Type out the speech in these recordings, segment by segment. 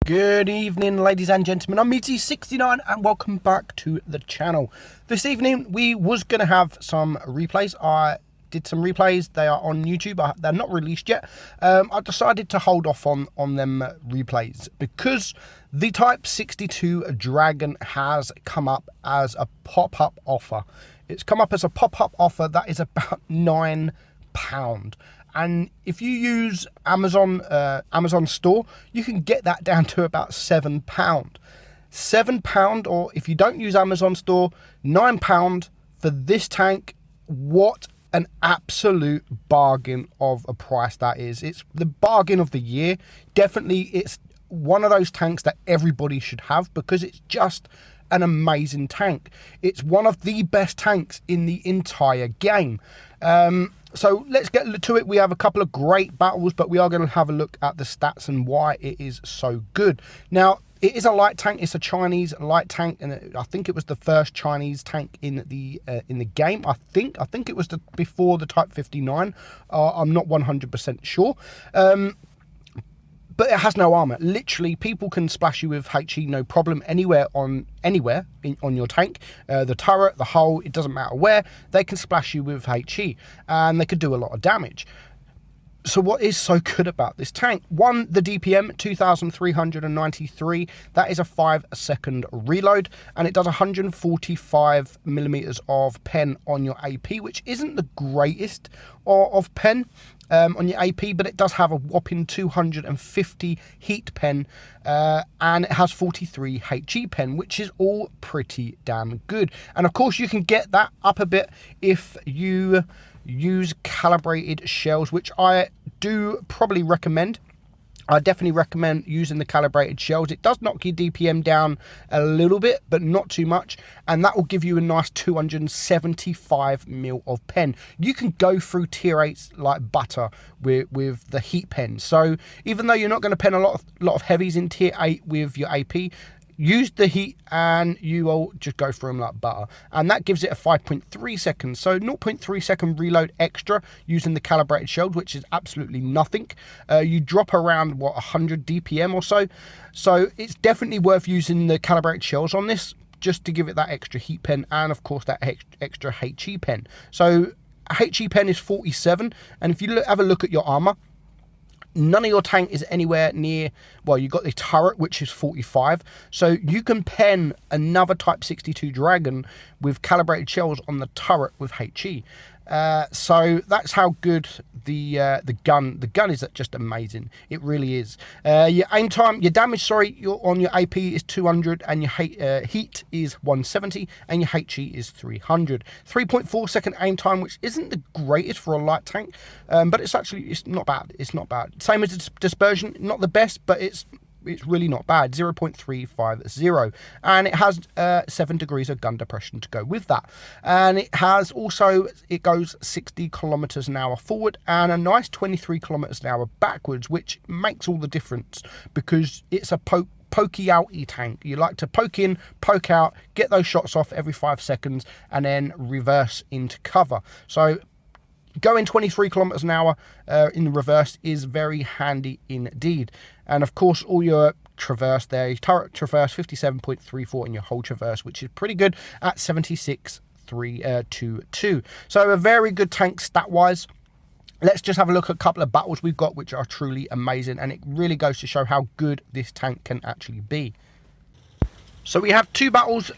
Good evening, ladies and gentlemen. I'm Meadsy69 and welcome back to the channel. This evening we was going to have some replays. I did some replays. They are on YouTube. They're not released yet. I decided to hold off on them replays because the Type 62 Dragon has come up as a pop-up offer. It's come up as a pop-up offer that is about £9. And if you use Amazon store, you can get that down to about £7. £7, or if you don't use Amazon store, £9 for this tank. What an absolute bargain of a price that is. It's the bargain of the year. Definitely, it's one of those tanks that everybody should have because it's just an amazing tank. It's one of the best tanks in the entire game. So let's get to it. We have a couple of great battles, but we are going to have a look at the stats and why it is so good. Now, it is a light tank. It's a Chinese light tank, and I think it was the first Chinese tank in the game. I think it was before the Type 59. I'm not 100% sure. But it has no armor. Literally, people can splash you with HE no problem anywhere on your tank. The turret, the hull, it doesn't matter where. They can splash you with HE, and they could do a lot of damage. So what is so good about this tank? One, the DPM, 2,393. That is a 5-second reload, and it does 145 millimeters of pen on your AP, which isn't the greatest of pen on your AP, but it does have a whopping 250 heat pen, and it has 43 HE pen, which is all pretty damn good. And of course, you can get that up a bit if you use calibrated shells, which I do probably recommend. I definitely recommend using the calibrated shells. It does knock your DPM down a little bit, but not too much, and that will give you a nice 275 mil of pen. You can go through tier 8s like butter with the heat pen. So even though you're not going to pen a lot of heavies in tier 8 with your AP, use the heat and you will just go through them like butter, and that gives it a 5.3 seconds, so 0.3 second reload extra using the calibrated shells, which is absolutely nothing. You drop around 100 DPM or so it's definitely worth using the calibrated shells on this, just to give it that extra heat pen, and of course that extra HE pen. So HE pen is 47, and if you have a look at your armor, none of your tank is anywhere near, well, you've got the turret, which is 45. So you can pen another Type 62 Dragon with calibrated shells on the turret with HE. So that's how good the gun is just amazing. It really is. Your aim time, your damage, on your AP is 200, and your heat is 170, and your HE is 300. 3.4 second aim time, which isn't the greatest for a light tank, but it's not bad. It's not bad. Same as the dispersion, not the best, but it's really not bad. 0.350, and it has 7 degrees of gun depression to go with that, and it goes 60 kilometers an hour forward and a nice 23 kilometers an hour backwards, which makes all the difference because it's a pokey outy tank. You like to poke in, poke out, get those shots off every 5 seconds, and then reverse into cover. So going 23 kilometers an hour in the reverse is very handy indeed. And of course, all your traverse there, your turret traverse 57.34, and your whole traverse, which is pretty good at 76.322. So a very good tank stat wise. Let's just have a look at a couple of battles we've got, which are truly amazing, and it really goes to show how good this tank can actually be. So we have 2 battles,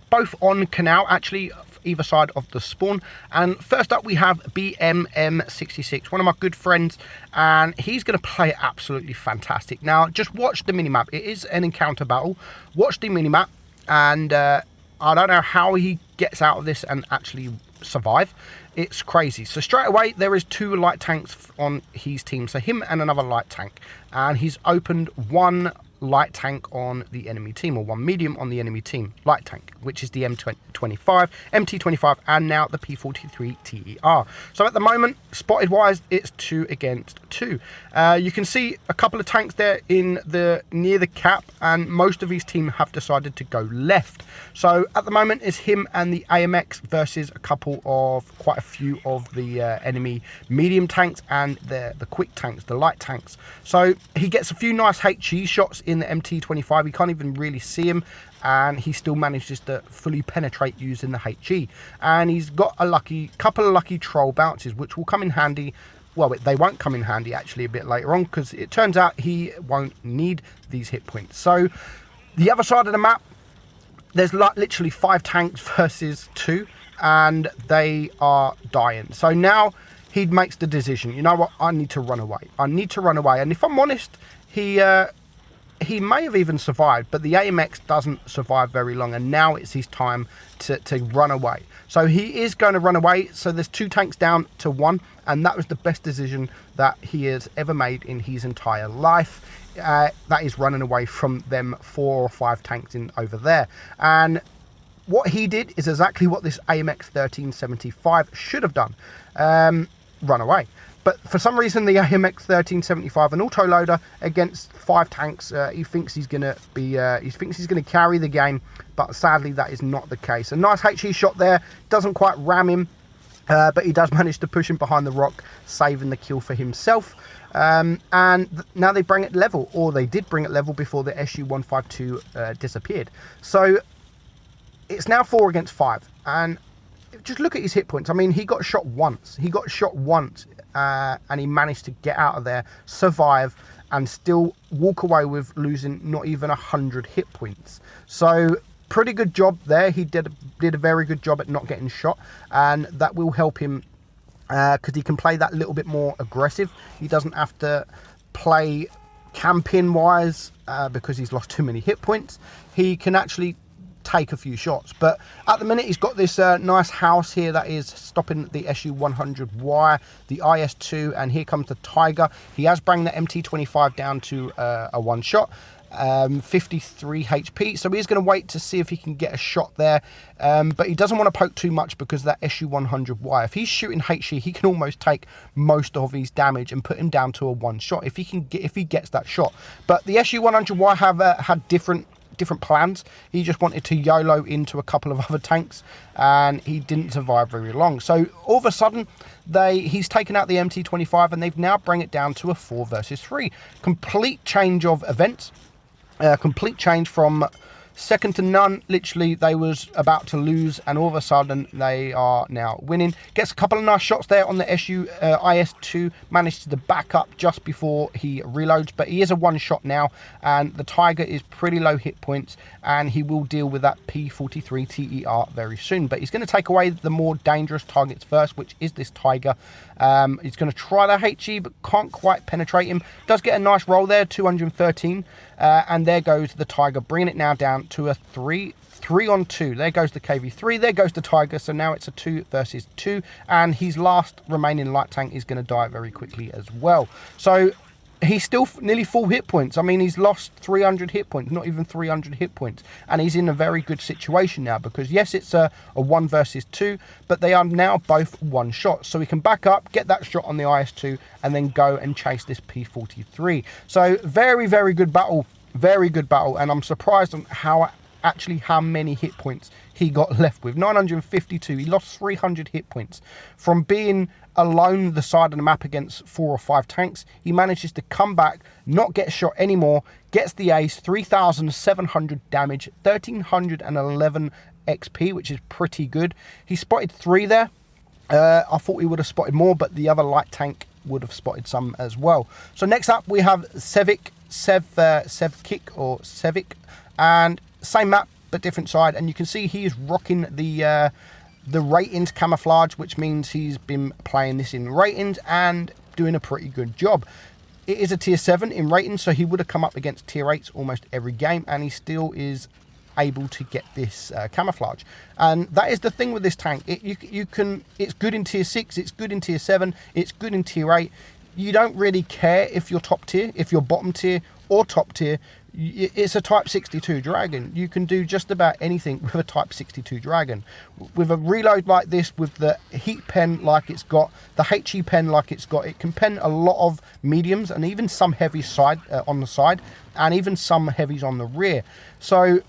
both on Canal, actually, either side of the spawn. And first up we have BMM66, one of my good friends, and he's going to play it absolutely fantastic. Now just watch the minimap. It is an encounter battle. Watch the minimap, and I don't know how he gets out of this and actually survive. It's crazy. So straight away there is 2 light tanks on his team, so him and another light tank, and he's opened 1 light tank on the enemy team, or 1 medium on the enemy team. Light tank, which is the M25, MT25, and now the P43 TER. So at the moment, spotted wise, it's 2 against 2. You can see a couple of tanks there in near the cap, and most of his team have decided to go left. So at the moment, it's him and the AMX versus quite a few of the enemy medium tanks and the quick tanks, the light tanks. So he gets a few nice HE shots in the MT25. You can't even really see him, and he still manages to fully penetrate using the HE. And he's got a couple of lucky troll bounces, which will come in handy. Well, they won't come in handy actually a bit later on, because it turns out he won't need these hit points. So the other side of the map, there's literally 5 tanks versus 2, and they are dying. So now he makes the decision, you know what, I need to run away. I need to run away. And if I'm honest, he may have even survived, but the AMX doesn't survive very long, and now it's his time to run away. So he is going to run away. So there's 2 tanks down to 1, and that was the best decision that he has ever made in his entire life. That is running away from them 4 or 5 tanks in over there. And what he did is exactly what this AMX 1375 should have done, run away. But for some reason, the AMX 1375, an autoloader against 5 tanks, he thinks he's gonna carry the game, but sadly that is not the case. A nice HE shot there, doesn't quite ram him, but he does manage to push him behind the rock, saving the kill for himself. And now they bring it level, or they did bring it level before the SU-152 disappeared. So it's now 4 against 5, and just look at his hit points. I mean, he got shot once. And he managed to get out of there, survive, and still walk away with losing not even 100 hit points. So pretty good job there. He did a very good job at not getting shot, and that will help him because he can play that little bit more aggressive. He doesn't have to play camping wise because he's lost too many hit points. He can actually take a few shots, but at the minute he's got this nice house here that is stopping the SU-100Y, the IS-2, and here comes the Tiger. He has brought the MT-25 down to a 1 shot, 53 HP, so he's going to wait to see if he can get a shot there, but he doesn't want to poke too much because of that SU-100Y. If he's shooting HE, he can almost take most of his damage and put him down to a 1 shot if he gets that shot. But the SU-100Y have had different plans. He just wanted to YOLO into a couple of other tanks, and he didn't survive very long. So all of a sudden he's taken out the MT-25, and they've now bring it down to a 4 versus 3. Complete change of events, complete change from second to none. Literally, they was about to lose, and all of a sudden they are now winning. Gets a couple of nice shots there on the IS-2, managed to back up just before he reloads, but he is a 1 shot now, and the Tiger is pretty low hit points, and he will deal with that P43 TER very soon. But he's going to take away the more dangerous targets first, which is this Tiger. He's going to try the HE, but can't quite penetrate him. Does get a nice roll there, 213, and there goes the Tiger, bringing it now down to a 3 on 2. There goes the KV3, there goes the Tiger. So now it's a 2 versus 2, and his last remaining light tank is going to die very quickly as well. So he's still nearly full hit points. I mean, he's lost 300 hit points, not even 300 hit points, and he's in a very good situation now, because yes, it's a 1 versus 2, but they are now both 1 shot, so we can back up, get that shot on the IS-2, and then go and chase this P43. So very, very good battle, and I'm surprised on how many hit points he got left with. 952. He lost 300 hit points from being alone the side of the map against 4 or 5 tanks. He manages to come back, not get shot anymore, gets the ace, 3,700 damage, 1,311 XP, which is pretty good. He spotted 3 there. I thought he would have spotted more, but the other light tank would have spotted some as well. So next up we have Sevkick, and same map but different side, and you can see he is rocking the ratings camouflage, which means he's been playing this in ratings and doing a pretty good job. It is a tier 7 in ratings, so he would have come up against tier 8s almost every game, and he still is able to get this camouflage. And that is the thing with this tank. It's good in tier 6, it's good in tier 7, it's good in tier 8. You don't really care if you're top tier, if you're bottom tier or top tier. It's a Type 62 Dragon. You can do just about anything with a Type 62 Dragon. With a reload like this, with the heat pen like it's got, the HE pen like it's got, it can pen a lot of mediums and even some heavies on the side, and even some heavies on the rear. So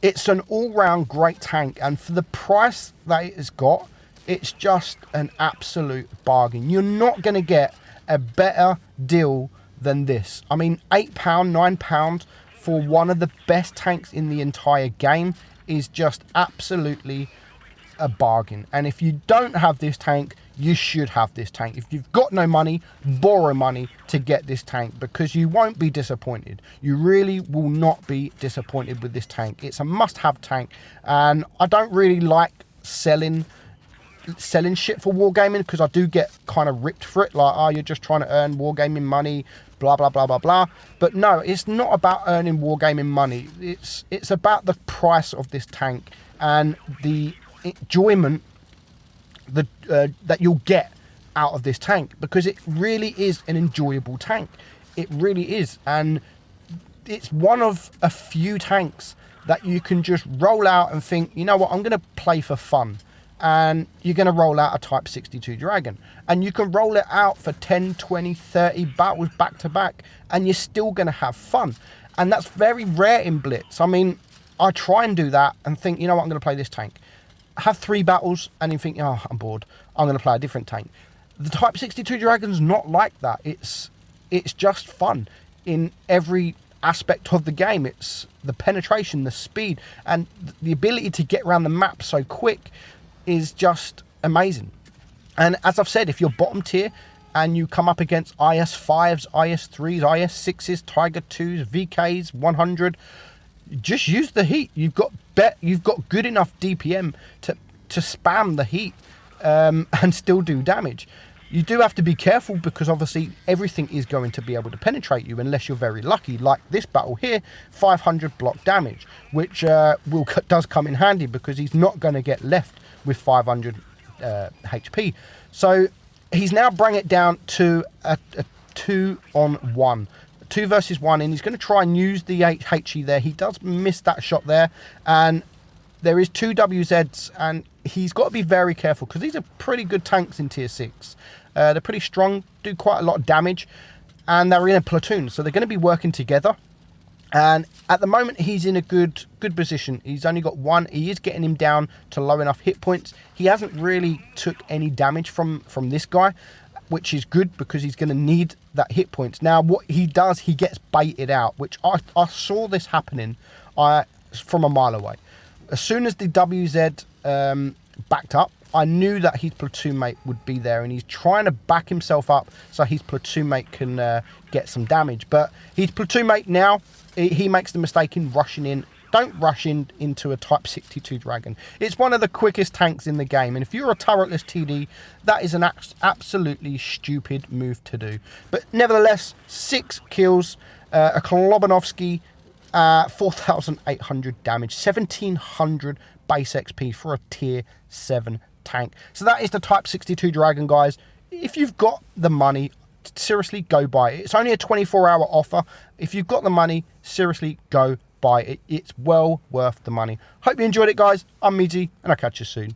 it's an all-round great tank, and for the price that it has got, it's just an absolute bargain. You're not going to get a better deal than this. I mean, £8, £9 for one of the best tanks in the entire game is just absolutely a bargain. And if you don't have this tank, you should have this tank. If you've got no money, borrow money to get this tank, because you won't be disappointed. You really will not be disappointed with this tank. It's a must-have tank, and I don't really like selling shit for wargaming, because I do get kind of ripped for it, like, oh, you're just trying to earn wargaming money, blah blah blah blah blah. But no, it's not about earning wargaming money. It's about the price of this tank and the enjoyment that you'll get out of this tank, because it really is an enjoyable tank. It really is, and it's one of a few tanks that you can just roll out and think, you know what, I'm going to play for fun. And you're going to roll out a Type 62 Dragon, and you can roll it out for 10, 20, 30 battles back to back, and you're still going to have fun. And that's very rare in Blitz. I mean, I try and do that and think, you know what, I'm going to play this tank. Have 3 battles and you think, oh, I'm bored, I'm going to play a different tank. The Type 62 Dragon's not like that. It's just fun in every aspect of the game. It's the penetration, the speed, and the ability to get around the map so quick is just amazing. And as I've said, if you're bottom tier and you come up against IS-5s, IS-3s, IS-6s, Tiger 2s, VKs, 100, just use the heat. You've got good enough DPM to spam the heat and still do damage. You do have to be careful, because obviously everything is going to be able to penetrate you unless you're very lucky, like this battle here, 500 block damage, which does come in handy, because he's not going to get left with 500 HP. So he's now bring it down to a 2-on-1, 2 versus 1, and he's going to try and use the HE there. He does miss that shot there, and there is 2 WZs, and he's got to be very careful, because these are pretty good tanks in tier 6. They're pretty strong, do quite a lot of damage, and they're in a platoon, so they're going to be working together. And at the moment, he's in a good position. He's only got 1. He is getting him down to low enough hit points. He hasn't really took any damage from this guy, which is good, because he's going to need that hit points. Now, what he does, he gets baited out, which I saw this happening from a mile away. As soon as the WZ backed up, I knew that his platoon mate would be there, and he's trying to back himself up so his platoon mate can get some damage. But his platoon mate now, he makes the mistake in rushing in. Don't rush into a Type 62 Dragon. It's one of the quickest tanks in the game, and if you're a turretless TD, that is an absolutely stupid move to do. But nevertheless, 6 kills, a Kolobanovsky, 4,800 damage, 1,700 base XP for a tier 7 tank. So that is the Type 62 Dragon, guys. If you've got the money, seriously, go buy it. It's only a 24-hour offer. If you've got the money, seriously, go buy it. It's well worth the money. Hope you enjoyed it, guys. I'm Meadsy, and I'll catch you soon.